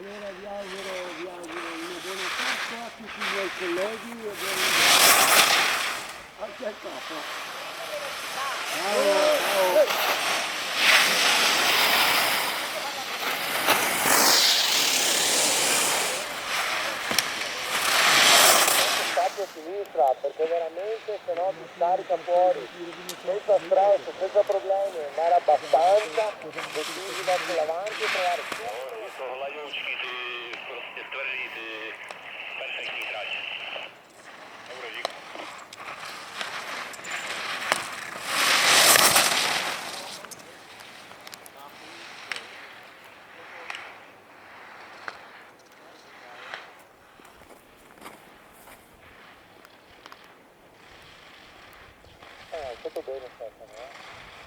Allora vi auguro una buona Pasqua a tutti i miei colleghi e buona anche al Papa. Ciao, ciao. A sinistra, perché veramente se no ti scarica fuori senza stress, senza problemi, andare abbastanza, decisi verso l'avanti e trovare tutto bene Stefano,